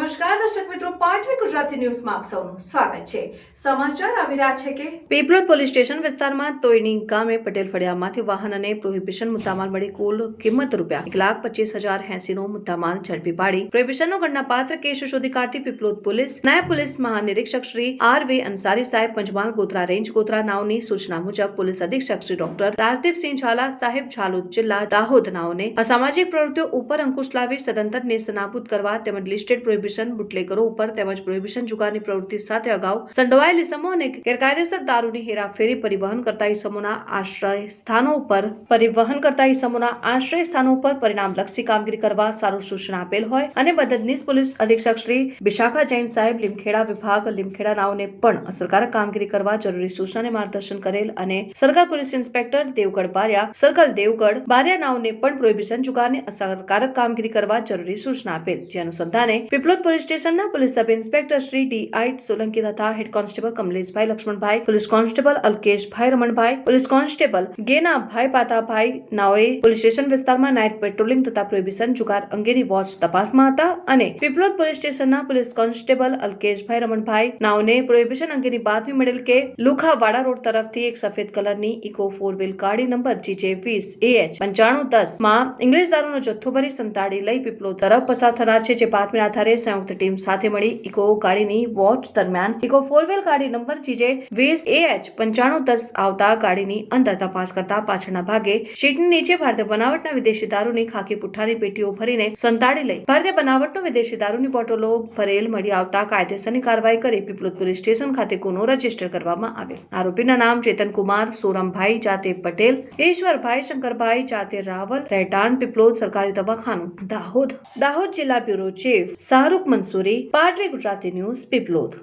નમસ્કાર દર્શક મિત્રો, પાટવી ગુજરાતી ન્યૂઝમાં આપ સૌનું સ્વાગત છે। સમાચાર આવી રહ્યા છે કે પીપલોદ પોલીસ સ્ટેશન વિસ્તારમાં તોયની ગામે પટેલ ફળિયામાંથી વાહન અને પ્રોહિબિશન મુદ્દામાલ મળી કુલ કિંમત ₹1,25,080 નો મુદ્દામાલ ઝડપી પાડી પ્રોહિબિશનનો ગણનાપાત્ર કેસ શોધી કાઢતી પીપલોદ પોલીસ નાયબ પોલીસ મહાનિરીક્ષક શ્રી R.V. અંસારી સાહેબ પંચમહાલ ગોધરા રેન્જ ગોધરા નાઓની સૂચના મુજબ પોલીસ અધિક્ષક શ્રી ડોક્ટર રાજદીપસિંહ ઝાલા સાહેબ ઝાલોદ જિલ્લા દાહોદ નાઓને અસામાજિક પ્રવૃત્તિઓ ઉપર અંકુશ લાવી સદંતર નેસ્તનાબૂદ કરવા તેમજ લિસ્ટેડ પ્રોહિબિશન બુટલેગરો ઉપર તેમજ પ્રોહિબિશન જુગારની પ્રવૃત્તિ સાથે અગાઉ સંડોવાયેલ ઇસમો અને ગેરકાયદેસર દારૂની હેરાફેરી પરિવહન કરતા ઇસમોના આશ્રય સ્થાનો ઉપર પરિણામલક્ષી કામગીરી કરવા સારું સૂચના આપેલ હોય અને મદદનીશ પોલીસ અધિક્ષક શ્રી વિશાખા જૈન સાહેબ લીમખેડા વિભાગ લીમખેડા નાઓને પણ અસરકારક કામગીરી કરવા જરૂરી સૂચના અને માર્ગદર્શન કરેલ અને સરકાર police inspector Devgadh Baria circle Devgadh Baria નાઓને પણ પ્રોહિબિશન જુગારની અસરકારક કામગીરી કરવા જરૂરી સૂચના આપેલ, જે અનુસંધાને પીપલોદ પોલીસ સ્ટેશનના police sub inspector Shri D.I. Solanki તથા head constable Kamleshbhai Laxmanbhai, police constable Alkeshbhai Ramanbhai, police constable Genabhai Patabhai નાઓએ પોલીસ સ્ટેશન વિસ્તારમાં નાઇટ પેટ્રોલિંગ તથા પ્રોહિબિશન જુગાર અંગેની વોચ તપાસમાં હતા અને પીપલોદ પોલીસ સ્ટેશનના પોલીસ કોન્સ્ટેબલ અલ્કેશભાઈ રમણભાઈ નાઓને પ્રોહિબિશન અંગેની બાતમી મળેલ કે લુખાવાડા રોડ તરફથી એક સફેદ કલરની ઇકો 4 વ્હીલ ગાડી નંબર GJ20AH 9510 માં ઇંગ્લિશ દારૂનો જથ્થો ભરી સંતાડી લઈ પીપલોદ તરફ પસાર થનાર છે, જે બાતમીના આધારે સંયુક્ત ટીમ સાથે મળી ઇકો ગાડીની વોચ દરમિયાન ઇકો 4 વ્હીલ ગાડી નંબર GJ20AH 9510 આવતા ગાડીની અંદર તપાસ કરતા પાછળના ભાગે સીટની નીચે ભારતીય બનાવટના વિદેશી દારૂની ખાકી પુઠ્ઠાની પેટીઓ ભરીને સંતાડી લઈ ભારતીય બનાવટનો વિદેશી દારૂની બોટલો ભરેલ મળી આવતા કાયદેસરની કાર્યવાહી કરી પીપલોદ પોલીસ સ્ટેશન ખાતે ગુનો રજીસ્ટર કરવામાં આવેલ। આરોપીના નામ ચેતનકુમાર સોરમભાઈ જાતે પટેલ, ઈશ્વરભાઈ શંકરભાઈ જાતે રાવલ, રહેઠાણ પીપલોદ સરકારી દવાખાનું દાહોદ જિલ્લા bureau chief Shahrukh Mansuri, Patvi Gujarati news Piplod.